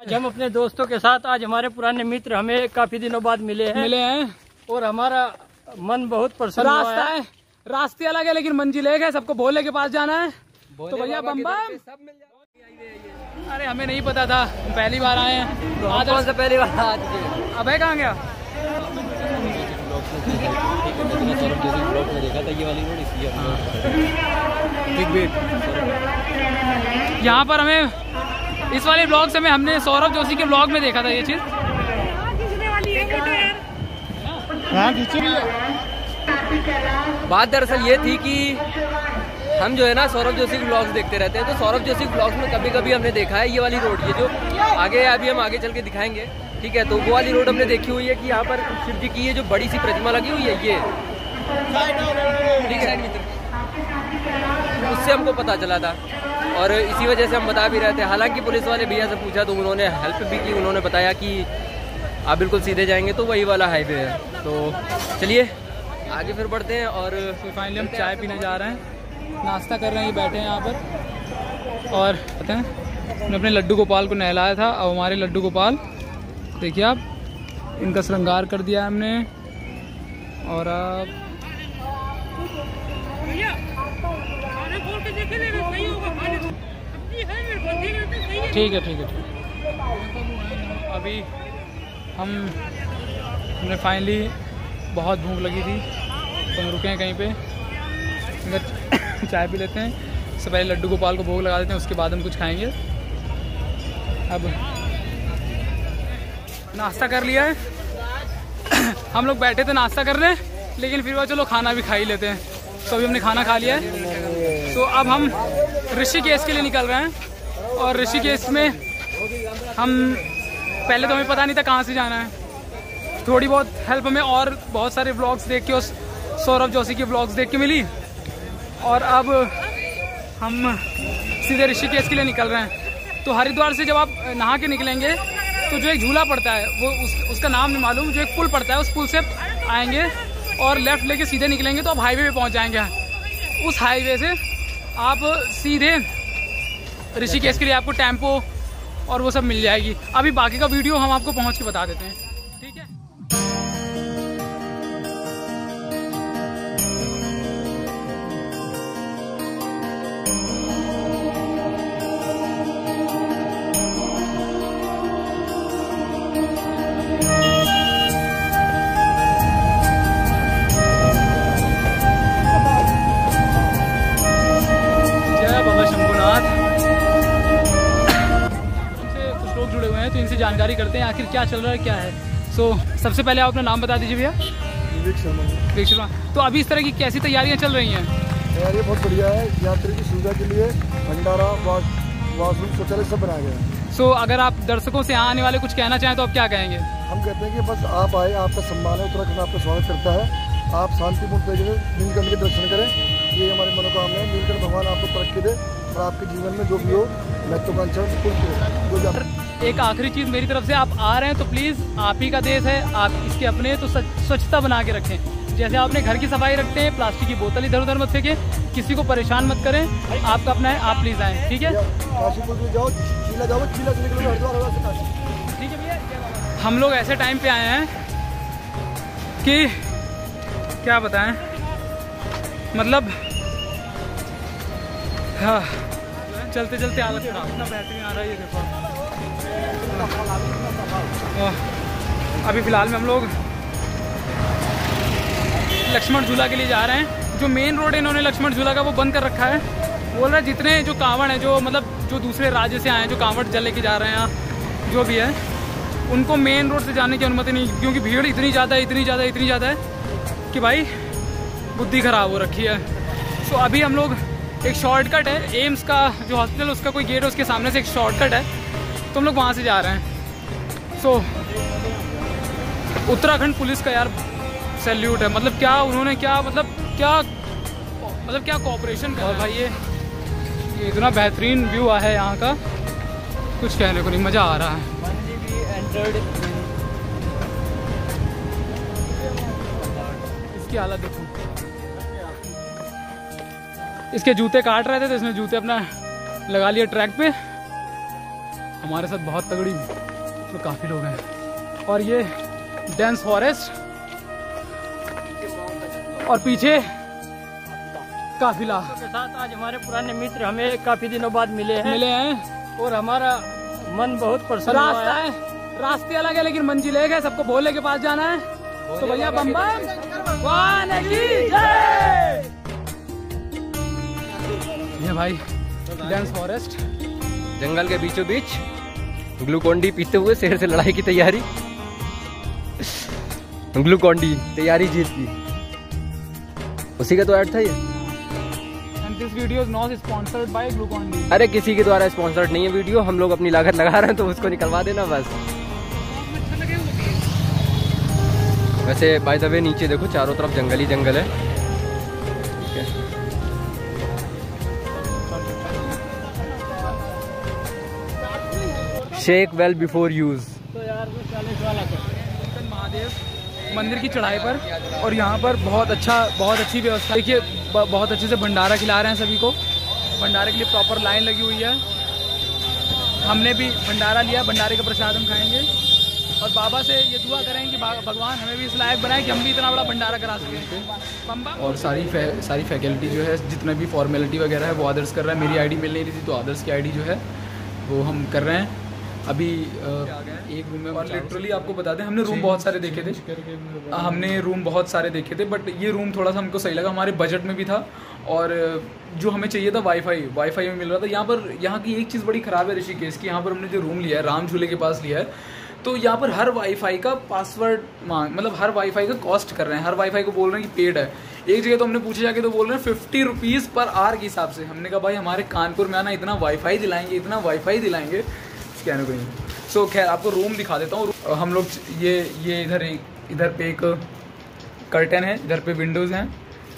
आज हम अपने दोस्तों के साथ, आज हमारे पुराने मित्र हमें काफी दिनों बाद मिले हैं और हमारा मन बहुत प्रसन्न हुआ है। रास्ते अलग है लेकिन मंजिल एक है, सबको भोले के पास जाना है। तो भैया बम बम सब मिल जाए। अरे हमें नहीं पता था, पहली बार आए हैं। आज कौन सा पहली बार आज अबे कहाँ गया? यहाँ पर हमें इस वाले ब्लॉग से हमने सौरभ जोशी के ब्लॉग में देखा था ये चीज। बात दरअसल ये थी कि हम जो है ना सौरभ जोशी के ब्लॉग्स देखते रहते हैं, तो सौरभ जोशी के ब्लॉग्स में कभी कभी हमने देखा है ये वाली रोड, ये जो आगे अभी हम आगे चल के दिखाएंगे, ठीक है। तो वो वाली रोड हमने देखी हुई है कि यहाँ पर शिव जी की ये जो बड़ी सी प्रतिमा लगी हुई है ये, ठीक है, उससे हमको पता चला था और इसी वजह से हम बता भी रहे थे। हालांकि पुलिस वाले भैया से पूछा तो उन्होंने हेल्प भी की, उन्होंने बताया कि आप बिल्कुल सीधे जाएंगे तो वही वाला हाईवे है। तो चलिए आगे फिर बढ़ते हैं और फाइनली हम चाय पीने जा रहे हैं, नाश्ता कर रहे हैं, ये बैठे हैं यहाँ पर। और पता है हमने अपने लड्डू गोपाल को नहलाया था, अब हमारे लड्डू गोपाल देखिए आप, इनका श्रृंगार कर दिया हमने। और अब ठीक है ठीक है ठीक है। अभी हमने फाइनली बहुत भूख लगी थी तो हम रुके हैं कहीं पे, इधर चाय पी लेते हैं। इससे पहले लड्डू गोपाल को भोग लगा देते हैं, उसके बाद हम कुछ खाएंगे। अब नाश्ता कर लिया है हम लोग बैठे थे नाश्ता करने, लेकिन फिर वो चलो खाना भी खा ही लेते हैं। तो अभी हमने खाना खा लिया है, तो अब हम ऋषिकेश के लिए निकल रहे हैं। और ऋषिकेश में हम पहले तो हमें पता नहीं था कहाँ से जाना है, थोड़ी बहुत हेल्प हमें और बहुत सारे व्लॉग्स देख के, उस सौरभ जोशी के व्लॉग्स देख के मिली। और अब हम सीधे ऋषिकेश के लिए निकल रहे हैं। तो हरिद्वार से जब आप नहा के निकलेंगे तो जो एक झूला पड़ता है वो उसका नाम नहीं मालूम, जो एक पुल पड़ता है उस पुल से आएंगे और लेफ्ट लेके सीधे निकलेंगे तो आप हाईवे पे पहुंच जाएंगे। उस हाईवे से आप सीधे ऋषिकेश के लिए आपको टेम्पो और वो सब मिल जाएगी। अभी बाकी का वीडियो हम आपको पहुंच के बता देते हैं, ठीक है। तो इनसे जानकारी करते हैं आखिर क्या चल रहा है क्या है। सबसे पहले आप अपना नाम बता दीजिए भैया। विवेक शर्मा। तो अभी इस तरह की कैसी तैयारियां चल रही हैं? तैयारी बहुत बढ़िया है, यात्री की सुविधा के लिए भंडारा, वाशरूम, शौचालय सब बनाया गया है। अगर आप दर्शकों से यहाँ आने वाले कुछ कहना चाहें तो आप क्या कहेंगे? हम कहते हैं कि बस आप आए, आपका सम्मान है, उत्तराखंड आपका स्वागत करता है। आप शांतिपूर्ण तरीके से नीलकंठ के दर्शन करें, ये हमारी मनोकामना है। नीलकंठ भगवान आपको तरक्की दे और आपके जीवन में जो भी हो महत्वाकांक्षा पूर्ण। एक आखिरी चीज़ मेरी तरफ से, आप आ रहे हैं तो प्लीज़, आप ही का देश है, आप इसके अपने, तो स्वच्छता बना के रखें। जैसे आपने घर की सफाई रखते हैं, प्लास्टिक की बोतल इधर उधर मत फेंकें, किसी को परेशान मत करें। आपका अपना है, आप प्लीज़ आएँ, ठीक है। ठीक है भैया। हम लोग ऐसे टाइम पे आए हैं कि क्या बताएं, मतलब हाँ, चलते चलते हालत खराब, इतना बेहतरीन आ रहा है ये देखो। अभी फ़िलहाल में हम लोग लक्ष्मण झूला के लिए जा रहे हैं। जो मेन रोड है इन्होंने लक्ष्मण झूला का वो बंद कर रखा है। बोल रहा है जितने जो कांवड़ हैं, जो मतलब जो दूसरे राज्य से आए हैं, जो कांवड़ जल लेके जा रहे हैं, जो भी है, उनको मेन रोड से जाने की अनुमति नहीं, क्योंकि भीड़ इतनी ज़्यादा है कि भाई बुद्धि ख़राब हो रखी है। अभी हम लोग एक शॉर्टकट है, एम्स का जो हॉस्पिटल उसका कोई गेट है, उसके सामने से एक शॉर्टकट है, तो हम लोग वहाँ से जा रहे हैं। उत्तराखंड पुलिस का यार सैल्यूट है, मतलब क्या उन्होंने क्या कोऑपरेशन करा भाई। ये इतना बेहतरीन व्यू है यहाँ का, कुछ कहने को नहीं, मज़ा आ रहा है। इसकी हालत देखो, इसके जूते काट रहे थे तो इसने जूते अपना लगा लिए ट्रैक पे। हमारे साथ बहुत तगड़ी तो काफ़ी लोग हैं। और ये डेंस फॉरेस्ट और पीछे काफिला के साथ आज हमारे पुराने मित्र हमें काफी दिनों बाद मिले हैं और हमारा मन बहुत प्रसन्न हुआ है। रास्ते अलग है लेकिन मंजिल एक है, सबको भोले के पास जाना है। तो भैया बम बम वाने की जय। ये भाई डेंस फॉरेस्ट, जंगल के बीचों बीच ग्लूकोन डी पीते हुए शेर से लड़ाई की तैयारी। ग्लूकोन डी तैयारी जीत की, उसी का तो ऐड था ये। This video is not sponsored by Glucon D। अरे किसी के द्वारा स्पॉन्सर्ड नहीं है वीडियो, हम लोग अपनी लागत लगा रहे हैं तो उसको निकलवा देना बस। वैसे बाय द वे नीचे देखो चारों तरफ जंगल ही जंगल है। ठीक है, शेक वेल बिफोर यूज। तो यार वो 40 वाला महादेव मंदिर की चढ़ाई पर, और यहाँ पर बहुत अच्छी व्यवस्था। देखिए बहुत अच्छे से भंडारा खिला रहे हैं सभी को। भंडारे के लिए प्रॉपर लाइन लगी हुई है। हमने भी भंडारा लिया, भंडारे का प्रसाद हम खाएंगे और बाबा से ये दुआ करें कि भगवान हमें भी इस लायक बनाए कि हम भी इतना बड़ा भंडारा करा सकें। और सारी फैकल्टी जो है, जितना भी फॉर्मेलिटी वगैरह है वो आदर्श कर रहा है। मेरी आईडी मिल नहीं रही थी तो आदर्श की आईडी जो है वो हम कर रहे हैं। अभी एक रूम में, और लिटरली आपको बता दें हमने रूम बहुत सारे देखे थे, बट ये रूम थोड़ा सा हमको सही लगा, हमारे बजट में भी था और जो हमें चाहिए था वाईफाई में मिल रहा था। यहाँ की एक चीज़ बड़ी ख़राब है ऋषिकेश की, यहाँ पर हमने जो रूम लिया है राम झूले के पास लिया है, तो यहाँ पर हर वाईफाई का पासवर्ड मतलब हर वाईफाई का कॉस्ट कर रहे हैं, हर वाईफाई को बोल रहे हैं कि पेड है। एक जगह तो हमने पूछा जाके तो बोल रहे हैं 50 रुपीज़ पर आवर के हिसाब से। हमने कहा भाई हमारे कानपुर में आना, इतना वाईफाई दिलाएंगे कहने को नहीं। सो खैर आपको रूम दिखा देता हूँ। हम लोग ये इधर पे एक कर्टन है, इधर पे विंडोज़ हैं।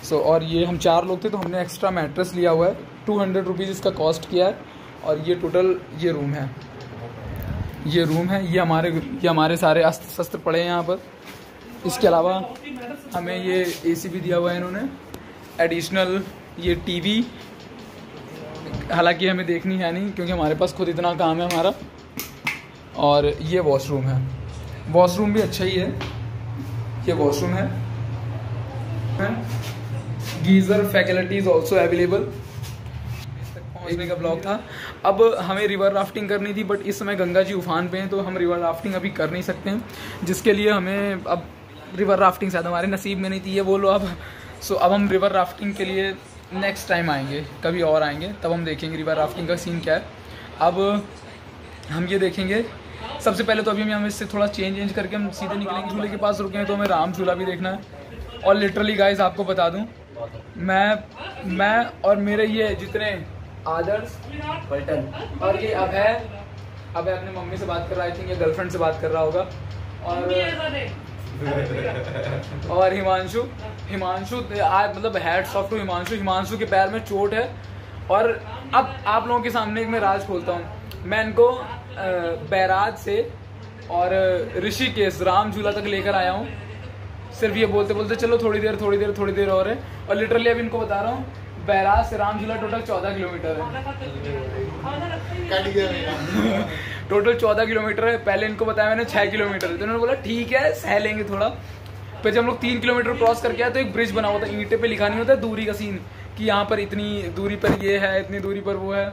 सो और ये हम 4 लोग थे तो हमने एक्स्ट्रा मैट्रेस लिया हुआ है, 200 रुपीज़ इसका कॉस्ट किया है। और ये टोटल ये रूम है, ये हमारे सारे अस्त्र शस्त्र पड़े हैं यहाँ पर। इसके अलावा हमें ये AC भी दिया हुआ है इन्होंने, एडिशनल ये TV, हालांकि हमें देखनी है नहीं क्योंकि हमारे पास खुद इतना काम है हमारा। और ये वॉशरूम है, वॉशरूम भी अच्छा ही है, ये वॉशरूम है। Geyser facilities also available. पहुँचने का ब्लॉग था। अब हमें रिवर राफ्टिंग करनी थी बट इस समय गंगा जी उफान पे हैं तो हम रिवर राफ्टिंग अभी कर नहीं सकते हैं, जिसके लिए हमें अब रिवर राफ्टिंग शायद हमारे नसीब में नहीं थी, ये बोलो अब। सो अब हम रिवर राफ्टिंग के लिए नेक्स्ट टाइम आएंगे, कभी और आएंगे, तब हम देखेंगे रिवर राफ्टिंग का सीन क्या है। अब हम ये देखेंगे सबसे पहले तो अभी हम इससे थोड़ा चेंज करके हम सीधे निकलेंगे। झूले के पास रुके हैं तो हमें राम झूला भी देखना है। और लिटरली गाइस आपको बता दूं, मैं और मेरे ये जितने आदर्श पलटन और ये अभय अपने मम्मी से बात कर रहा है, आई थिंक ये गर्लफ्रेंड से बात कर रहा होगा। और हिमांशु आज मतलब हैट्स ऑफ टू हिमांशु के पैर में चोट है। और अब आप लोगों के सामने एक मैं राज खोलता हूँ, मैं इनको बैराज से और ऋषिकेश राम झूला तक लेकर आया हूँ, सिर्फ ये बोलते बोलते चलो थोड़ी देर और है। और लिटरली अब इनको बता रहा हूँ, बैराज से राम झूला टोटल 14 किलोमीटर है। टोटल 14 किलोमीटर है। पहले इनको बताया मैंने 6 किलोमीटर है, तो इन्होंने बोला ठीक है सह लेंगे थोड़ा। फिर जब हम लोग 3 किलोमीटर क्रॉस करके आए तो एक ब्रिज बना हुआ था, ईंटे पे लिखा नहीं होता दूरी का सीन कि यहाँ पर इतनी दूरी पर ये है, इतनी दूरी पर वो है।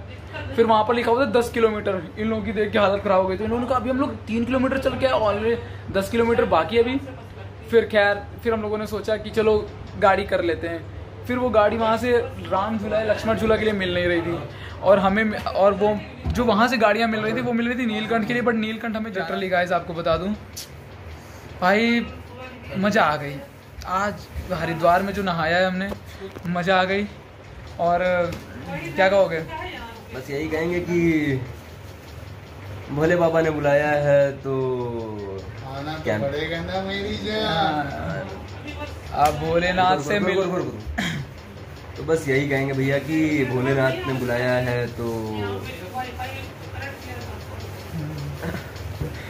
फिर वहाँ पर लिखा हुआ था 10 किलोमीटर। इन लोगों की देख के हालत खराब हो गई, तो इन्होंने कहा अभी हम लोग 3 किलोमीटर चल के ऑलरेडी 10 किलोमीटर बाकी है अभी। फिर हम लोगों ने सोचा कि चलो गाड़ी कर लेते हैं। फिर वो गाड़ी वहाँ से राम झूला लक्ष्मण झूला के लिए मिल नहीं रही थी, और वो जो वहाँ से गाड़ियाँ मिल रही थी वो मिल रही थी नीलकंठ के लिए, बट नीलकंठ हमें लिटरली गाइस आपको बता दूँ भाई मज़ा आ गई। आज हरिद्वार में जो नहाया है हमने, मज़ा आ गई। और क्या कहोगे? बस यही कहेंगे कि भोले बाबा ने बुलाया है तो आना क्या पड़ेगा ना मेरी जान। आप भोलेनाथ से मिल। तो बस यही कहेंगे भैया कि भोलेनाथ ने बुलाया है तो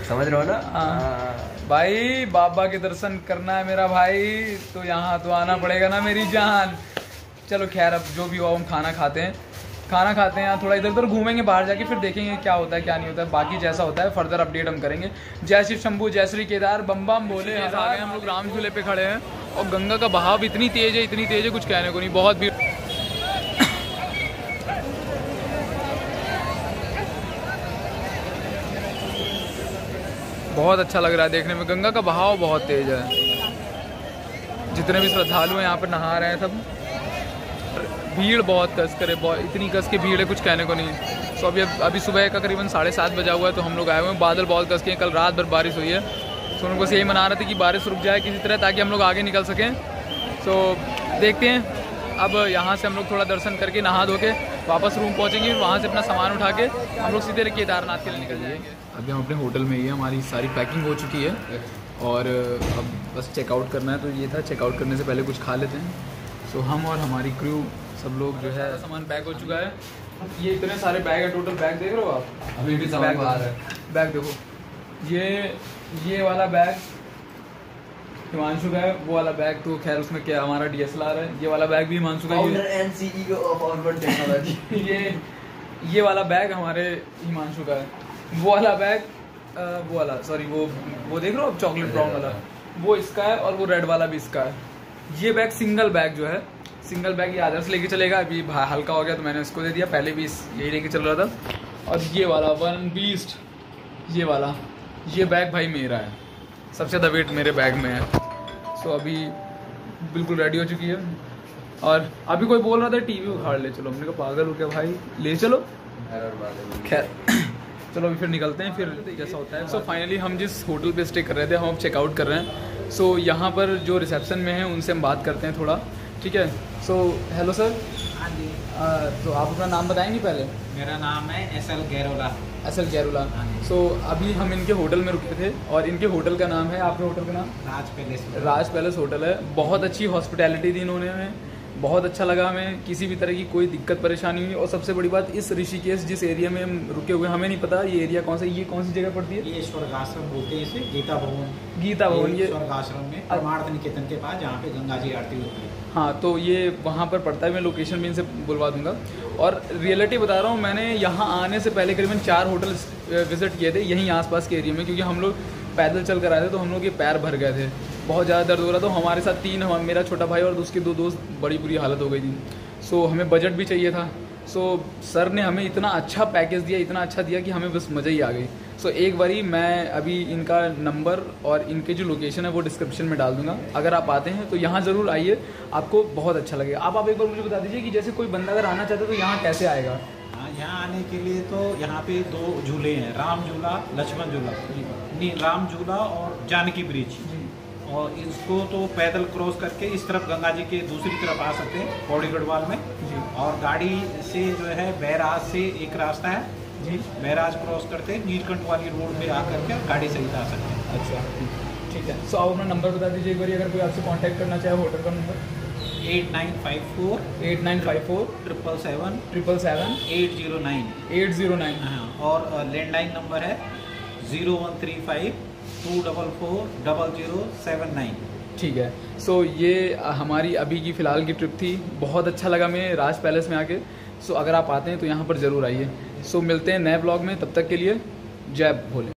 समझ रहे हो ना भाई, बाबा के दर्शन करना है मेरा भाई, तो यहाँ तो आना पड़ेगा ना मेरी जान। चलो खैर अब जो भी हो हम खाना खाते हैं। खाना खाते हैं, थोड़ा इधर उधर घूमेंगे बाहर जाके, फिर देखेंगे क्या होता है क्या नहीं होता है। बाकी जैसा होता है फर्दर अपडेट हम करेंगे। जय शिव शंभू, जय श्री केदार, बम बम बोले। आ गए हम लोग राम झूले पे खड़े हैं और गंगा का बहाव इतनी तेज़ है कुछ कहने को नहीं, बहुत भीड़। बहुत अच्छा लग रहा है देखने में, गंगा का बहाव बहुत तेज़ है। जितने भी श्रद्धालु हैं यहाँ पर नहा रहे हैं सब, भीड़ बहुत कस करे, इतनी कस की भीड़ है कुछ कहने को नहीं। सो अभी सुबह का करीबन 7:30 बजा हुआ है, तो हम लोग आए हुए हैं। बादल बहुत कस के हैं, कल रात भर बारिश हुई है, तो हम लोग बस यही मना रहे थे कि बारिश रुक जाए किसी तरह, ताकि हम लोग आगे निकल सकें। सो देखते हैं, अब यहाँ से हम लोग थोड़ा दर्शन करके नहा धो के वापस रूम पहुँचेंगे, वहाँ से अपना सामान उठा के हम लोग सीधे केदारनाथ के लिए निकल जाएंगे। अभी हम अपने होटल में ही है, हमारी सारी पैकिंग हो चुकी है और अब बस चेकआउट करना है। तो ये था, चेकआउट करने से पहले कुछ खा लेते हैं। सो हम और हमारी क्रू सब लोग जो है, सामान पैक हो चुका है। ये इतने सारे बैग है, टोटल बैग देख रहे हो आप, अभी भी सामान बाहर है। बैग देखो, ये वाला बैग हिमांशु का है, वो वाला बैग तो खैर उसमें क्या हमारा DSLR है। ये वाला बैग भी हिमांशु का है। ये वाला बैग हमारे हिमांशु का है। वो वाला बैग वो देख रहे हो आप, चॉकलेट ब्राउन वाला, वो इसका है, और वो रेड वाला भी इसका है। ये बैग सिंगल बैग जो है, सिंगल बैग ये आदर्श लेके चलेगा। अभी हल्का हो गया तो मैंने इसको दे दिया, पहले भी यही लेके चल रहा था। और ये वाला वन बीस्ट, ये बैग भाई मेरा है, सबसे ज़्यादा वेट मेरे बैग में है। सो अभी बिल्कुल रेडी हो चुकी है। और अभी कोई बोल रहा था टीवी उखाड़ ले चलो, हमने कहा पागल हो क्या भाई, ले चलो। खैर चलो अभी फिर निकलते हैं, फिर जैसा होता है। सो फाइनली हम जिस होटल पे स्टे कर रहे थे, हम अब चेकआउट कर रहे हैं। सो यहाँ पर जो रिसेप्शन में है उनसे हम बात करते हैं थोड़ा, ठीक है। So hello sir. हाँ जी। तो आप अपना नाम बताएंगे पहले? मेरा नाम है SL गैरोला। SL गैरोला। सो अभी हम इनके होटल में रुके थे, और इनके होटल का नाम है, आपके होटल का नाम? राज पैलेस होटल है। बहुत अच्छी हॉस्पिटैलिटी दी इन्होंने हमें, बहुत अच्छा लगा हमें, किसी भी तरह की कोई दिक्कत परेशानी हुई। और सबसे बड़ी बात, इस ऋषिकेश जिस एरिया में हम रुके हुए, हमें नहीं पता ये एरिया कौन सा, ये कौन सी जगह पड़ती है? ये स्वर्गाश्रम बोलते हैं इसे, गीता भवन। ये स्वर्गाश्रम में परमार्थ निकेतन के पास, जहाँ पे गंगा जी आरती होती है। हाँ, तो ये वहाँ पर पड़ता है। मैं लोकेशन भी इनसे बुलवा दूंगा। और रियलिटी बता रहा हूँ, मैंने यहाँ आने से पहले करीबन 4 होटल विजिट किए थे यहीं आसपास के एरिया में, क्योंकि हम लोग पैदल चल कर आए थे, तो हम लोग के पैर भर गए थे, बहुत ज़्यादा दर्द हो रहा था। तो हमारे साथ 3, मेरा छोटा भाई और उसके 2 दोस्त, बड़ी बुरी हालत हो गई थी। सो हमें बजट भी चाहिए था। सो सर ने हमें इतना अच्छा पैकेज दिया, इतना अच्छा दिया कि हमें बस मज़ा ही आ गई। सो एक बारी मैं अभी इनका नंबर और इनके जो लोकेशन है वो डिस्क्रिप्शन में डाल दूंगा। अगर आप आते हैं तो यहाँ ज़रूर आइए, आपको बहुत अच्छा लगेगा। आप एक बार मुझे बता दीजिए कि जैसे कोई बंदा अगर आना चाहता है तो यहाँ कैसे आएगा? यहाँ आने के लिए तो यहाँ पे 2 झूले हैं, राम झूला, लक्ष्मण झूला। नहीं, राम झूला और जानकी ब्रिज। और इसको तो पैदल क्रॉस करके इस तरफ गंगा जी के दूसरी तरफ आ सकते हैं, पौड़ी गढ़वाल में जी। और गाड़ी से जो है बैराज से एक रास्ता है जी, बैराज क्रॉस करते नीलकंठ वाली रोड पे आकर के गाड़ी सहित आ सकते हैं। अच्छा, ठीक है। सो आप अपना नंबर बता दीजिए एक बार, अगर कोई आपसे कांटेक्ट करना चाहे, होटल का नंबर? 8954 777 809। हाँ, और लैंडलाइन नंबर है 0135 244 0079। ठीक है। सो ये हमारी अभी की फ़िलहाल की ट्रिप थी। बहुत अच्छा लगा मैं राज पैलेस में आके। सो अगर आप आते हैं तो यहाँ पर ज़रूर आइए। सो मिलते हैं नए ब्लॉग में, तब तक के लिए जय भोले।